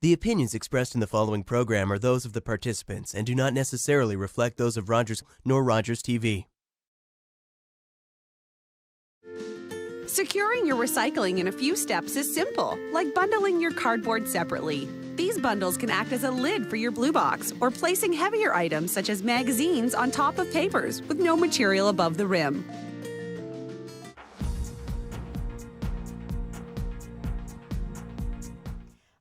The opinions expressed in the following program are those of the participants and do not necessarily reflect those of Rogers nor Rogers TV. Securing your recycling in a few steps is simple, like bundling your cardboard separately. These bundles can act as a lid for your blue box or placing heavier items such as magazines on top of papers with no material above the rim.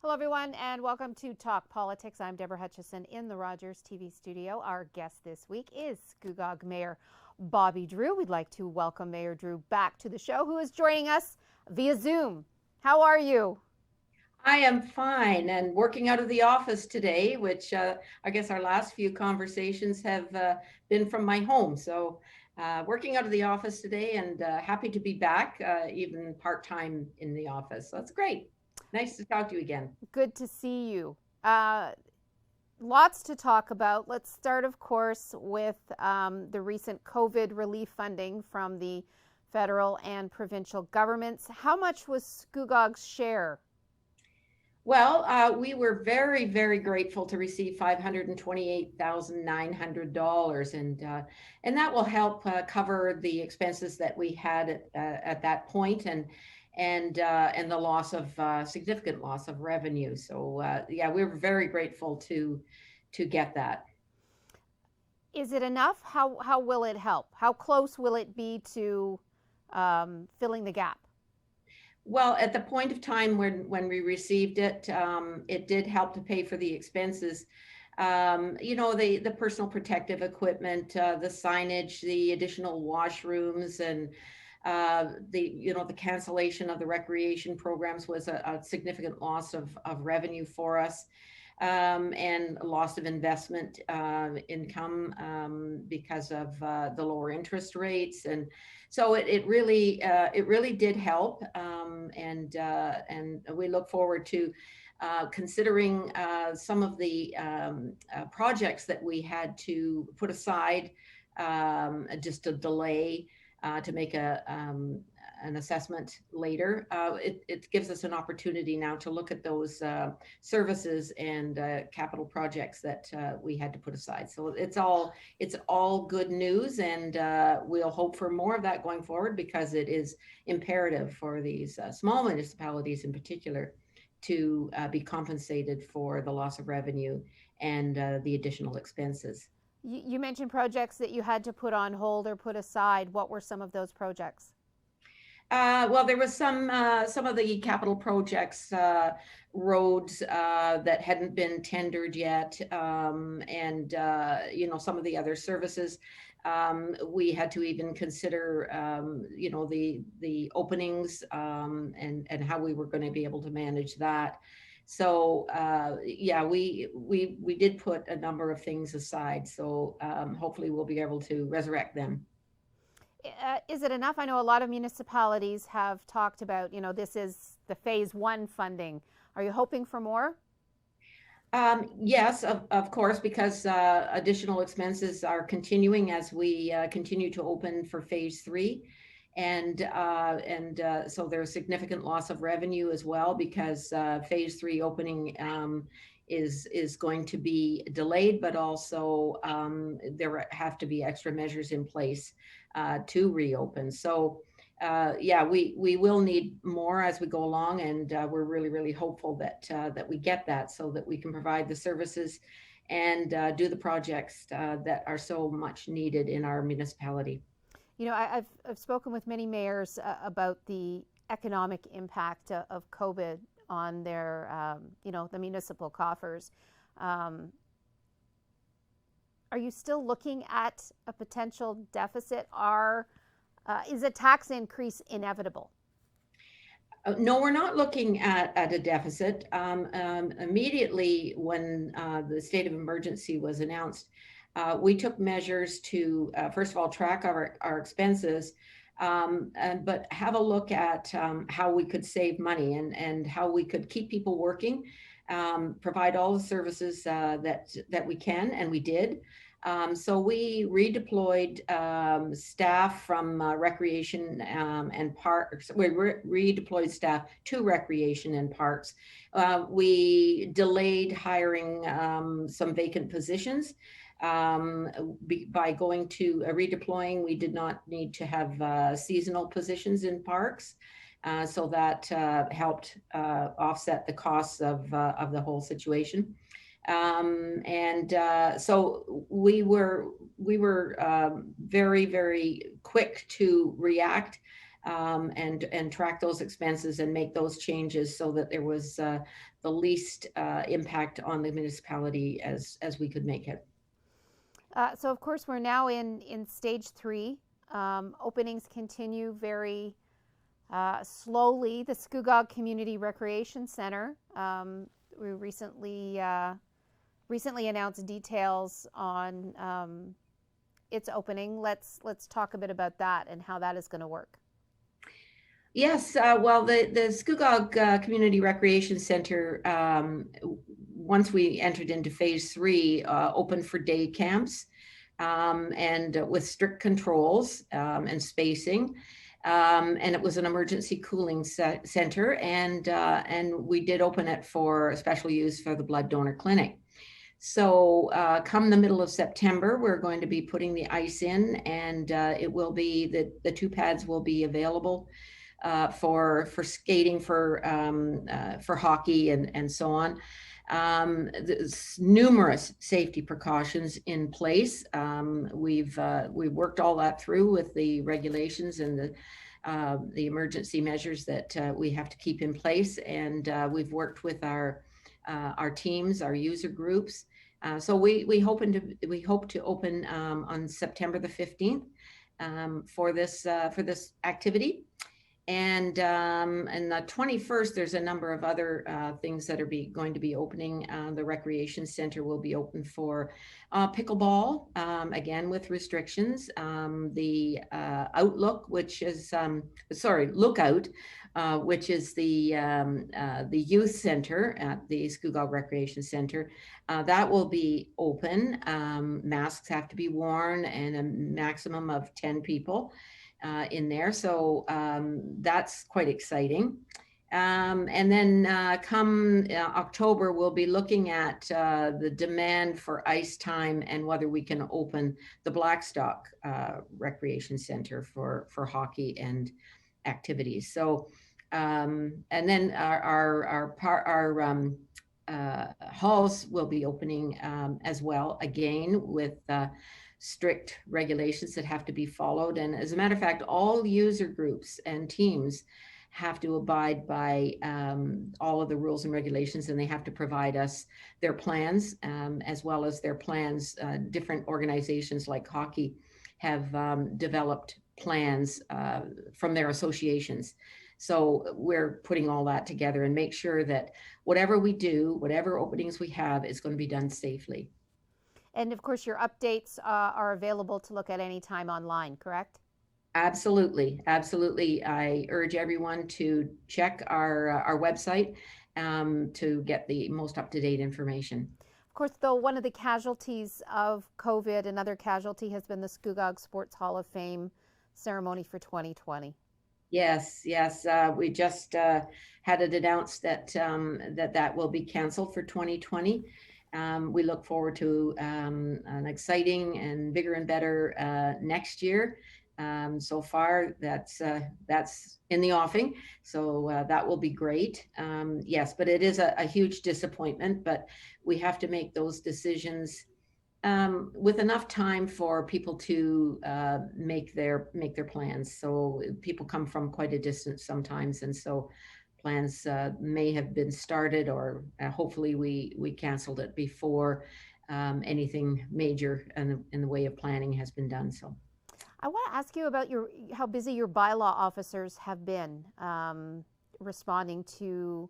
Hello, everyone, and welcome to Talk Politics. I'm Deborah Hutchison in the Rogers TV studio. Our guest this week is Scugog Mayor Bobbie Drew. We'd like to welcome Mayor Drew back to the show, who is joining us via Zoom. How are you? I am fine and working out of the office today, which I guess our last few conversations have been from my home. So working out of the office today and happy to be back, even part-time in the office. So that's great. Nice to talk to you again. Good to see you. Lots to talk about. Let's start, of course, with the recent COVID relief funding from the federal and provincial governments. How much was Scugog's share? Well, we were very, very grateful to receive $528,900, and that will help cover the expenses that we had at that point, and the loss of significant loss of revenue. So yeah, we were very grateful to get that. Is it enough? How will it help? How close will it be to filling the gap? Well, at the point of time when we received it, it did help to pay for the expenses. The personal protective equipment, the signage, the additional washrooms, and the cancellation of the recreation programs was a significant loss of revenue for us, and a loss of investment income because of the lower interest rates. And so it really did help, and we look forward to considering some of the projects that we had to put aside, just to delay to make an assessment later. It gives us an opportunity now to look at those services and capital projects that we had to put aside. So it's all good news, and we'll hope for more of that going forward, because it is imperative for these small municipalities in particular to be compensated for the loss of revenue and the additional expenses. You mentioned projects that you had to put on hold or put aside. What were some of those projects? Well, there was some of the capital projects, roads that hadn't been tendered yet, and some of the other services. We had to even consider, the openings, and how we were going to be able to manage that. So yeah, we did put a number of things aside. So hopefully we'll be able to resurrect them. Is it enough? I know a lot of municipalities have talked about, this is the phase one funding. Are you hoping for more? Yes, of course, because additional expenses are continuing as we continue to open for phase three. And so there's significant loss of revenue as well, because phase three opening is going to be delayed, but also there have to be extra measures in place to reopen. So yeah, we will need more as we go along, and we're really hopeful that we get that, so that we can provide the services and do the projects that are so much needed in our municipality. I've spoken with many mayors about the economic impact of COVID on their, the municipal coffers. Are you still looking at a potential deficit? Is a tax increase inevitable? No, we're not looking at a deficit. Immediately when the state of emergency was announced, we took measures to, first of all, track our expenses, but have a look at how we could save money and how we could keep people working, provide all the services that we can, and we did. So we redeployed staff from recreation and parks. We redeployed staff to recreation and parks. We delayed hiring some vacant positions. By going to redeploying, we did not need to have seasonal positions in parks. So that helped offset the costs of the whole situation. So we were very, very quick to react and track those expenses and make those changes so that there was the least impact on the municipality as we could make it. So of course we're now in stage 3. Openings continue very slowly. The Scugog Community Recreation Center, we recently announced details on its opening. Let's talk a bit about that and how that is going to work. Yes, well, the Scugog Community Recreation Center, once we entered into phase 3, opened for day camps and with strict controls and spacing. And it was an emergency cooling center, and we did open it for special use for the blood donor clinic. So come the middle of September, we're going to be putting the ice in, and it will be the 2 pads will be available for skating, for hockey, and so on. There's numerous safety precautions in place. We've worked all that through with the regulations and the emergency measures that we have to keep in place, and we've worked with our teams, our user groups. So we hope to open on September the 15th for this activity. And the 21st, there's a number of other things that are going to be opening. The recreation center will be open for pickleball, again with restrictions. The Lookout, which is the youth center at the Scugog Recreation Center, that will be open. Masks have to be worn, and a maximum of 10 people. In there. So that's quite exciting. And then come October, we'll be looking at the demand for ice time and whether we can open the Blackstock Recreation Center for hockey and activities. So, and then our halls will be opening as well, again with strict regulations that have to be followed. And as a matter of fact, all user groups and teams have to abide by all of the rules and regulations, and they have to provide us their plans as well as their plans. Different organizations like hockey have developed plans from their associations. So we're putting all that together and make sure that whatever we do, whatever openings we have, is going to be done safely. And of course, your updates are available to look at any time online, correct? Absolutely. Absolutely. I urge everyone to check our website to get the most up-to-date information. Of course, though, one of the casualties of COVID, another casualty has been the Skugog Sports Hall of Fame ceremony for 2020. Yes. We just had it announced that that will be canceled for 2020. We look forward to an exciting and bigger and better next year. So far, that's in the offing. So that will be great. Yes, but it is a huge disappointment. But we have to make those decisions with enough time for people to make their plans. So people come from quite a distance sometimes, and so plans may have been started, or hopefully we canceled it before anything major in the way of planning has been done. So I want to ask you about how busy your bylaw officers have been responding to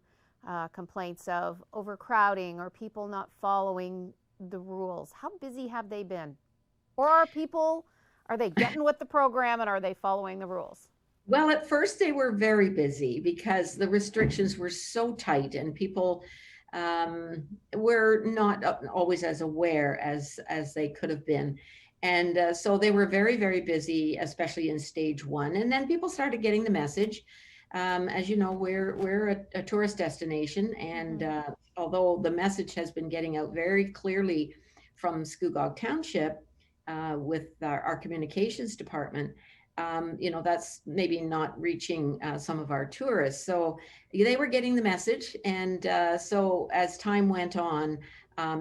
complaints of overcrowding or people not following the rules. How busy have they been? Or are they getting with the program, and are they following the rules? Well, at first they were very busy because the restrictions were so tight, and people were not always as aware as they could have been. And so they were very, very busy, especially in stage one. And then people started getting the message. As you know, we're a tourist destination, and although the message has been getting out very clearly from Scugog Township with our communications department, that's maybe not reaching some of our tourists. So they were getting the message, and so as time went on,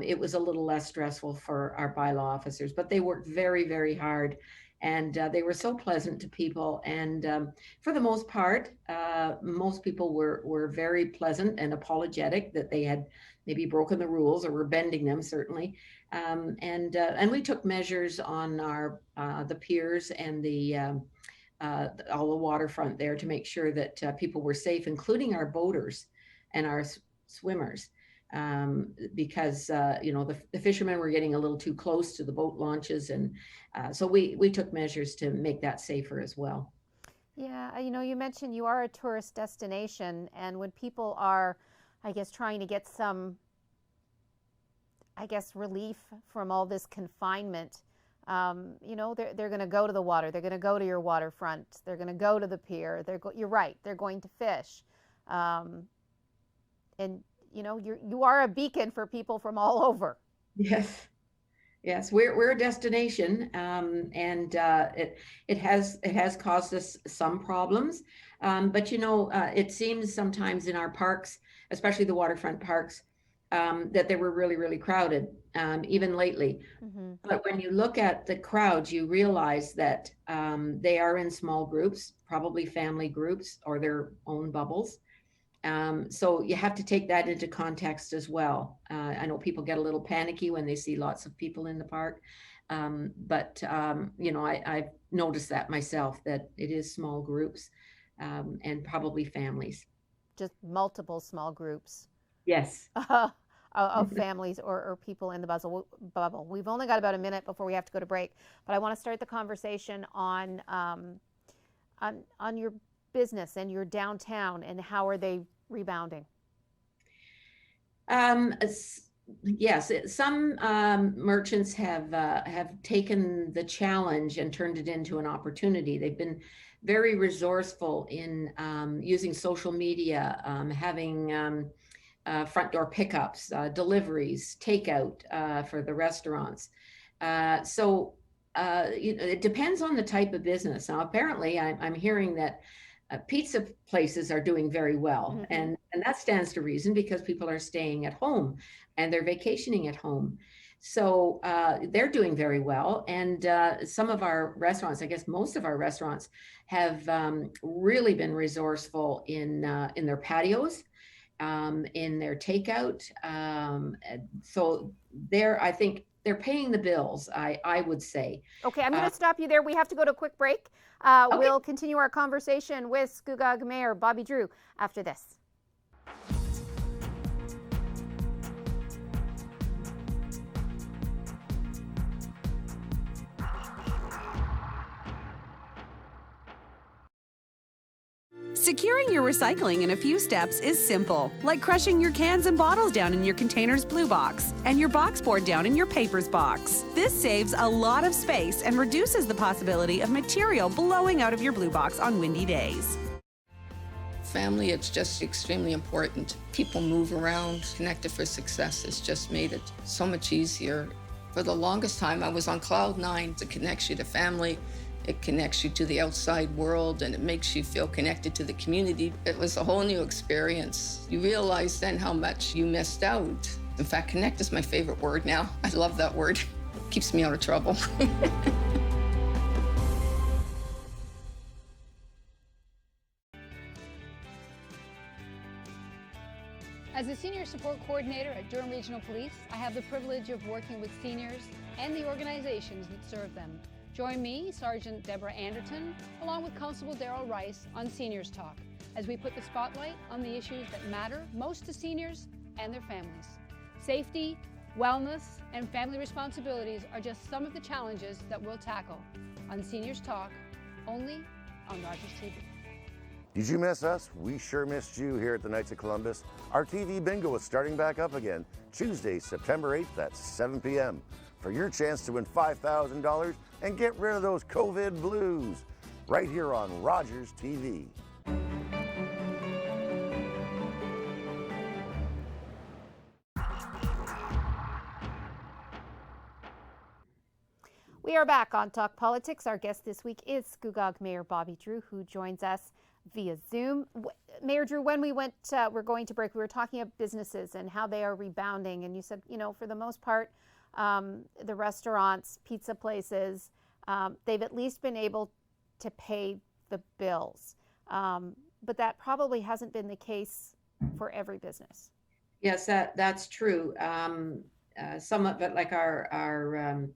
it was a little less stressful for our bylaw officers, but they worked very, very hard. And they were so pleasant to people. And for the most part, most people were very pleasant and apologetic that they had maybe broken the rules or were bending them, certainly. And we took measures on our the piers and all the waterfront there to make sure that people were safe, including our boaters and our swimmers. Because the fishermen were getting a little too close to the boat launches, and so we took measures to make that safer as well. Yeah, you mentioned you are a tourist destination, and when people are, I guess, trying to get some, relief from all this confinement, they're going to go to the water, they're going to go to your waterfront, they're going to go to the pier. You're right, they're going to fish, and you are a beacon for people from all over. Yes, we're a destination, and it has caused us some problems, but it seems sometimes in our parks, especially the waterfront parks, that they were really, really crowded, even lately. But when you look at the crowds, you realize that they are in small groups, probably family groups or their own bubbles. So you have to take that into context as well. I know people get a little panicky when they see lots of people in the park, but I've noticed that myself, that it is small groups and probably families. Just multiple small groups. Yes. Of families or people in the bubble. We've only got about a minute before we have to go to break, but I want to start the conversation on your business and your downtown, and how are they rebounding? Yes, some merchants have taken the challenge and turned it into an opportunity. They've been very resourceful in using social media, having front door pickups, deliveries, takeout for the restaurants. So it depends on the type of business. Now, apparently, I'm hearing that pizza places are doing very well, and that stands to reason, because people are staying at home and they're vacationing at home. So they're doing very well. And some of our restaurants, I guess most of our restaurants, have really been resourceful in their patios, in their takeout. So I think they're paying the bills, I would say. Okay, I'm going to stop you there. We have to go to a quick break. Okay. We'll continue our conversation with Scugog Mayor Bobbie Drew after this. Securing your recycling in a few steps is simple, like crushing your cans and bottles down in your container's blue box and your box board down in your papers box. This saves a lot of space and reduces the possibility of material blowing out of your blue box on windy days. Family, it's just extremely important. People move around. Connected for Success has just made it so much easier. For the longest time, I was on cloud nine. It connects you to family. It connects you to the outside world, and it makes you feel connected to the community. It was a whole new experience. You realize then how much you missed out. In fact, connect is my favorite word now. I love that word. It keeps me out of trouble. As a Senior Support Coordinator at Durham Regional Police, I have the privilege of working with seniors and the organizations that serve them. Join me, Sergeant Deborah Anderton, along with Constable Daryl Rice on Seniors Talk, as we put the spotlight on the issues that matter most to seniors and their families. Safety, wellness, and family responsibilities are just some of the challenges that we'll tackle on Seniors Talk, only on Rogers TV. Did you miss us? We sure missed you here at the Knights of Columbus. Our TV bingo is starting back up again, Tuesday, September 8th at 7 p.m. for your chance to win $5,000 and get rid of those COVID blues right here on Rogers TV. We are back on Talk Politics. Our guest this week is Scugog Mayor Bobbie Drew, who joins us via Zoom. Mayor Drew, when we're going to break, we were talking about businesses and how they are rebounding. And you said, for the most part, the restaurants, pizza places, they've at least been able to pay the bills. But that probably hasn't been the case for every business. Yes, that's true. Some of it, like our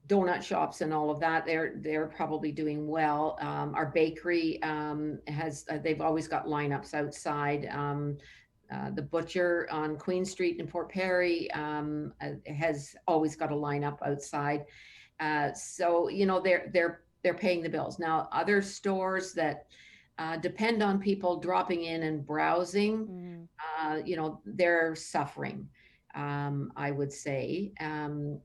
donut shops and all of that, they're probably doing well. Our bakery they've always got lineups outside. The butcher on Queen Street in Port Perry has always got a lineup outside. So they're paying the bills. Now other stores that depend on people dropping in and browsing, they're suffering. I would say, you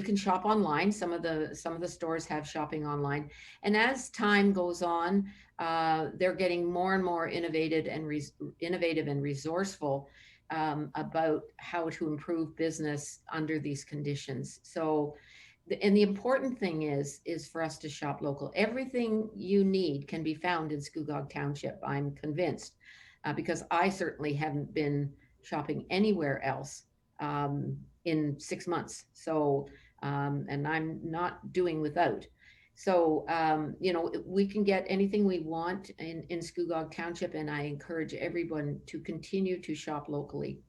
can shop online. Some of the stores have shopping online, and as time goes on, they're getting more and more innovative and resourceful about how to improve business under these conditions. So, and the important thing is for us to shop local. Everything you need can be found in Scugog Township. I'm convinced, because I certainly haven't been shopping anywhere else in 6 months. So, and I'm not doing without. So, we can get anything we want in Scugog Township, and I encourage everyone to continue to shop locally.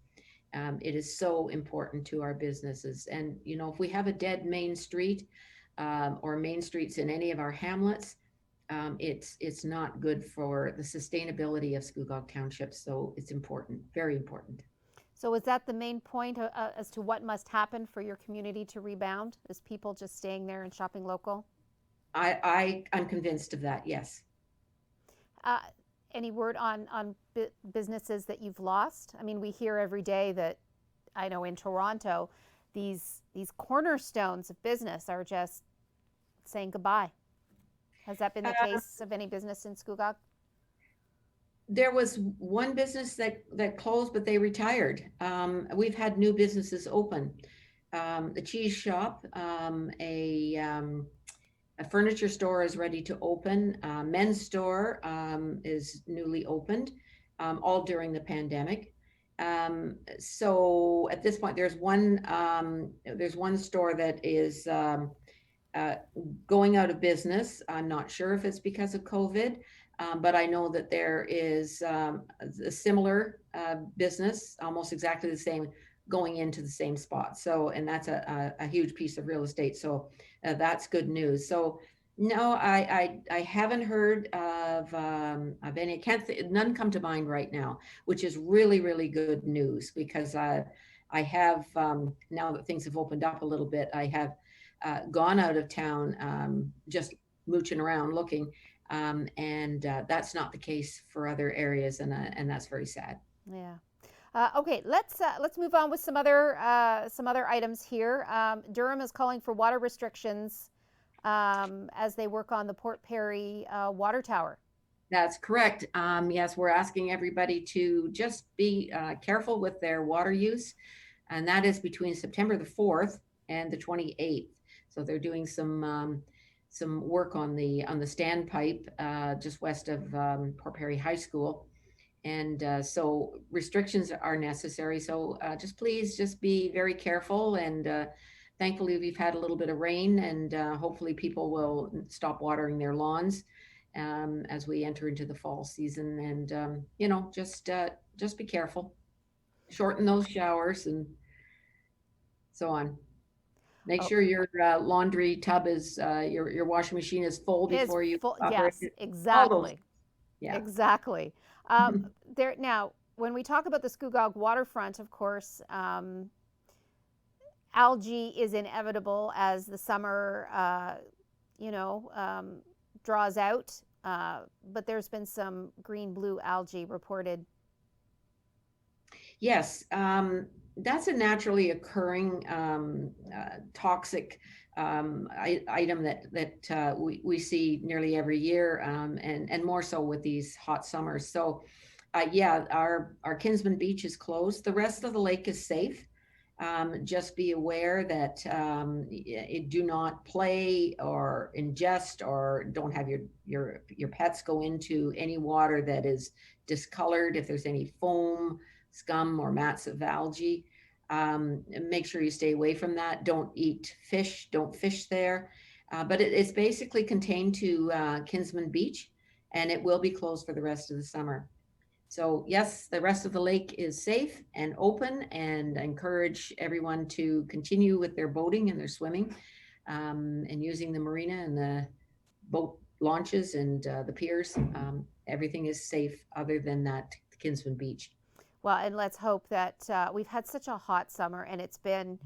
It is so important to our businesses. And, if we have a dead main street or main streets in any of our hamlets, it's not good for the sustainability of Scugog Township. So it's important, very important. So is that the main point as to what must happen for your community to rebound? Is people just staying there and shopping local? I'm convinced of that, yes. Any word on businesses that you've lost? I mean, we hear every day that, I know in Toronto, these cornerstones of business are just saying goodbye. Has that been the case of any business in Skugog? There was one business that closed, but they retired. We've had new businesses open. The cheese shop, a furniture store is ready to open. Men's store is newly opened, all during the pandemic. So at this point, there's one store that is going out of business. I'm not sure if it's because of COVID, but I know that there is a similar business, almost exactly the same, going into the same spot. So, and that's a huge piece of real estate. So that's good news. So no, I haven't heard of any. None come to mind right now, which is really, really good news, because I have now that things have opened up a little bit, I have gone out of town, just mooching around looking, and that's not the case for other areas, and that's very sad. Yeah. Okay, let's move on with some other items here. Durham is calling for water restrictions as they work on the Port Perry water tower. That's correct. Yes, we're asking everybody to just be careful with their water use, and that is between September the 4th and the 28th. So they're doing some work on the standpipe just west of Port Perry High School. And so restrictions are necessary. So please be very careful. And thankfully, we've had a little bit of rain, and hopefully people will stop watering their lawns as we enter into the fall season. And, just be careful. Shorten those showers and so on. Make sure your laundry tub is, your washing machine is full before you operate. Yes, exactly. Yeah. Exactly. Now, when we talk about the Skugog waterfront, of course, algae is inevitable as the summer, draws out. but there's been some green-blue algae reported. Yes, that's a naturally occurring toxic item that we see nearly every year, and more so with these hot summers. So, yeah, our Kinsman Beach is closed. The rest of the lake is safe. Just be aware that do not play or ingest, or don't have your pets go into any water that is discolored. If there's any foam, scum, or mats of algae, make sure you stay away from that. Don't eat fish. Don't fish there. But it's basically contained to Kinsman Beach, and it will be closed for the rest of the summer. So yes, the rest of the lake is safe and open, and encourage everyone to continue with their boating and their swimming, and using the marina and the boat launches and the piers. Everything is safe other than that Kinsman Beach. Well, and let's hope that we've had such a hot summer, and it's been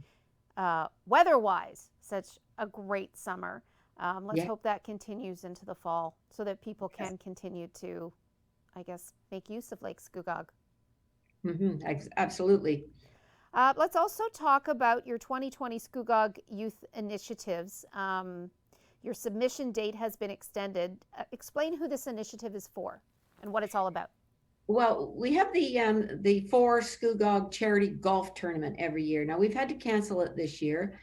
weather-wise such a great summer. Let's hope that continues into the fall, so that people can continue to, I guess, make use of Lake Scugog. Absolutely. Let's also talk about your 2020 Scugog Youth Initiatives. Your submission date has been extended. Explain who this initiative is for and what it's all about. Well, we have the For Scugog charity golf tournament every year. Now, we've had to cancel it this year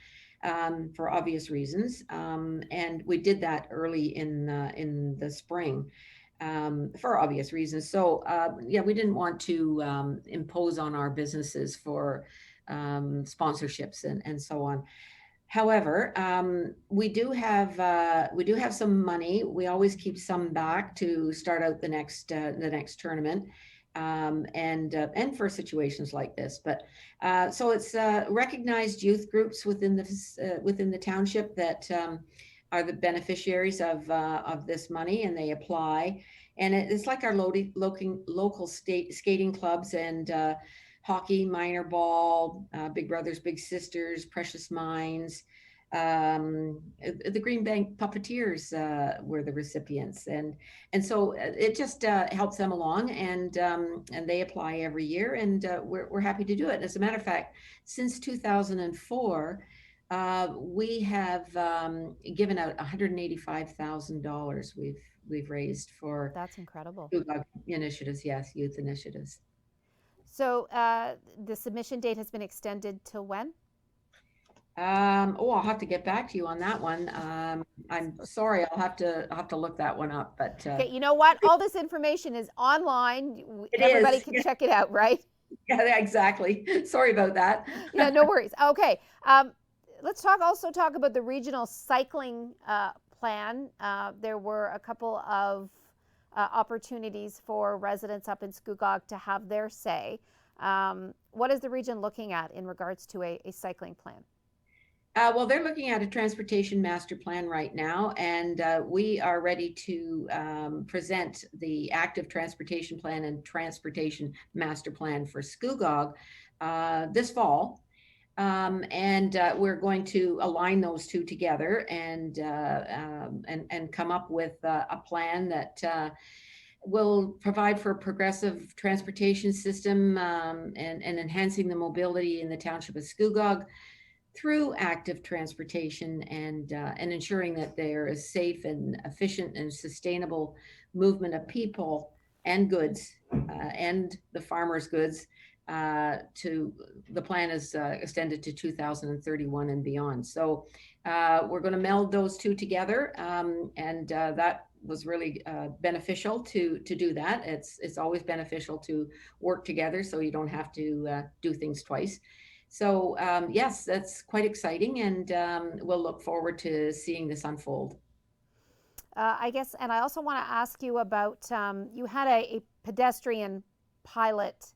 for obvious reasons, and we did that early in the spring. For obvious reasons. So yeah, we didn't want to impose on our businesses for sponsorships and so on. However, we do have some money. We always keep some back to start out the next tournament, and for situations like this. But so it's recognized youth groups within the township that are the beneficiaries of this money, and they apply. And it's like our local skating clubs and hockey, minor ball, Big Brothers, Big Sisters, Precious Minds. The Green Bank Puppeteers were the recipients, and so it just helps them along, and they apply every year, and we're happy to do it. As a matter of fact, since 2004. We have given out $185,000 we've raised for. That's incredible. Initiatives, yes, youth initiatives. So the submission date has been extended till when? I'll have to get back to you on that one. I'm sorry, I'll have to look that one up. But okay, you know what? All this information is online. Everybody can check it out, right? Yeah, exactly. Sorry about that. Yeah, no worries. Okay. Let's talk about the regional cycling plan. There were a couple of opportunities for residents up in Skugog to have their say. What is the region looking at in regards to a cycling plan? Well, they're looking at a transportation master plan right now, and we are ready to present the active transportation plan and transportation master plan for Skugog this fall. And we're going to align those two together and come up with a plan that will provide for a progressive transportation system and enhancing the mobility in the township of Skugog through active transportation and ensuring that there is safe and efficient and sustainable movement of people and goods and the farmers' goods. To the plan is extended to 2031 and beyond. So we're going to meld those two together, and that was really beneficial to do that. It's always beneficial to work together, so you don't have to do things twice. So yes, that's quite exciting, and we'll look forward to seeing this unfold. I guess, and I also want to ask you about, you had a pedestrian pilot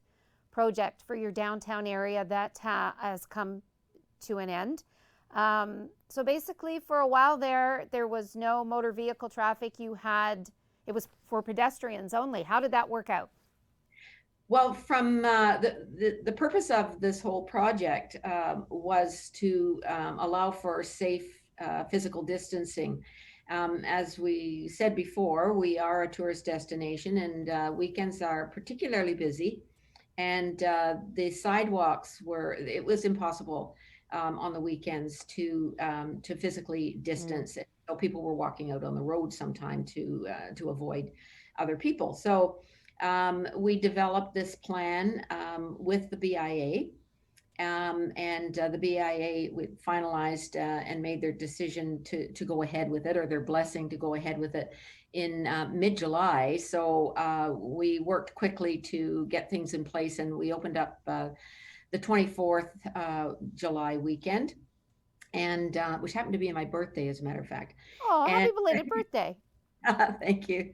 project for your downtown area that has come to an end. So basically, for a while there was no motor vehicle traffic. It was for pedestrians only. How did that work out? Well, from the purpose of this whole project was to allow for safe physical distancing As we said before, we are a tourist destination, and weekends are particularly busy. And the sidewalks it was impossible on the weekends to physically distance. So people were walking out on the road sometime to avoid other people. So we developed this plan with the BIA. And the BIA finalized and made their decision to go ahead with it, or their blessing to go ahead with it in mid-July. So we worked quickly to get things in place, and we opened up the 24th July weekend, and which happened to be my birthday, as a matter of fact. Oh, happy belated birthday. Thank you.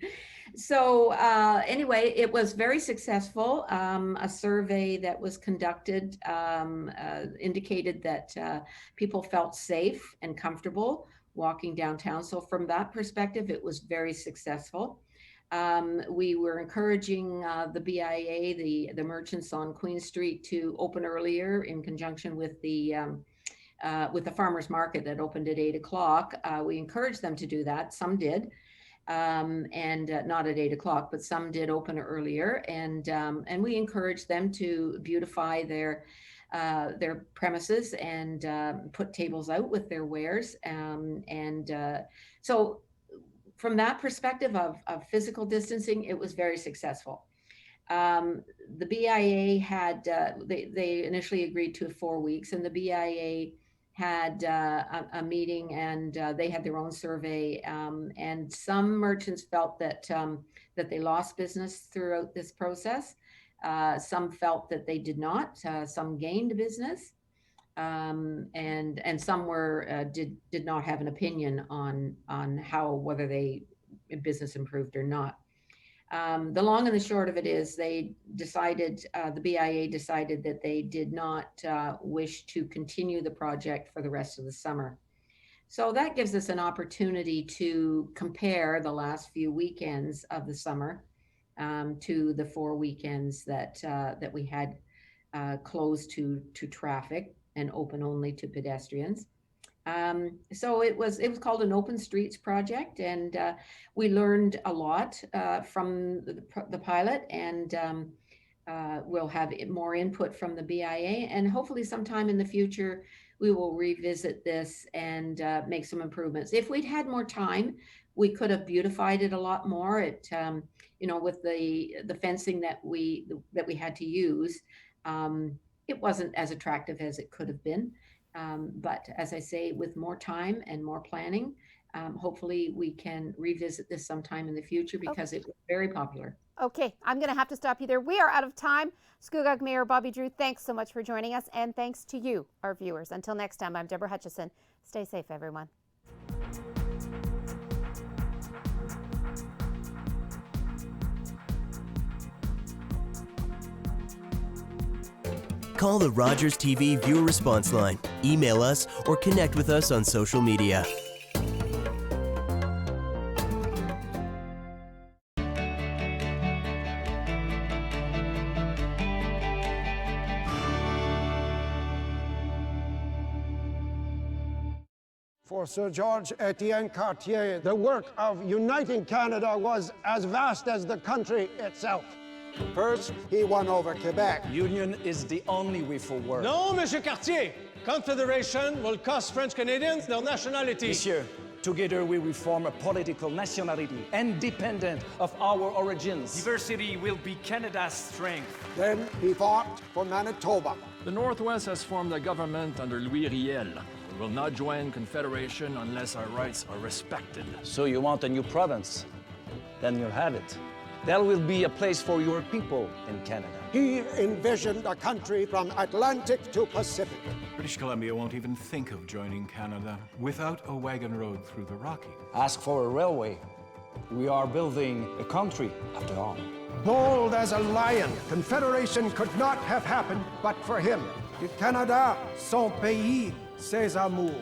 So anyway, it was very successful. A survey that was conducted indicated that people felt safe and comfortable walking downtown. So from that perspective, it was very successful. We were encouraging the BIA, the merchants on Queen Street, to open earlier in conjunction with the farmers market that opened at 8 o'clock. We encouraged them to do that. Some did. And not at 8 o'clock, but some did open earlier, and we encouraged them to beautify their premises and put tables out with their wares, so from that perspective of physical distancing, it was very successful. The BIA had they initially agreed to 4 weeks, and the BIA had a meeting, and they had their own survey, and some merchants felt that they lost business throughout this process. Some felt that they did not. Some gained business, and some did not have an opinion on whether business improved or not. The long and the short of it is they decided, the BIA decided that they did not wish to continue the project for the rest of the summer. So that gives us an opportunity to compare the last few weekends of the summer to the 4 weekends that we had closed to traffic and open only to pedestrians. So it was called an Open Streets project, and we learned a lot from the pilot, and we'll have more input from the BIA, and hopefully sometime in the future we will revisit this and make some improvements. If we'd had more time, we could have beautified it a lot more. It with the fencing that we had to use, it wasn't as attractive as it could have been. But as I say, with more time and more planning, hopefully we can revisit this sometime in the future, because it was very popular. Okay, I'm going to have to stop you there. We are out of time. Scugog Mayor Bobbie Drew, thanks so much for joining us, and thanks to you, our viewers. Until next time, I'm Deborah Hutchison. Stay safe, everyone. Call the Rogers TV viewer response line, email us, or connect with us on social media. For Sir George Etienne Cartier, the work of uniting Canada was as vast as the country itself. First, he won over Quebec. Union is the only way forward. No, Monsieur Cartier. Confederation will cost French Canadians their nationality. Monsieur, together we will form a political nationality independent of our origins. Diversity will be Canada's strength. Then he fought for Manitoba. The Northwest has formed a government under Louis Riel. We will not join Confederation unless our rights are respected. So you want a new province? Then you'll have it. There will be a place for your people in Canada. He envisioned a country from Atlantic to Pacific. British Columbia won't even think of joining Canada without a wagon road through the Rockies. Ask for a railway. We are building a country, after all. Bold as a lion, Confederation could not have happened but for him. Canada, son pays, ses amours.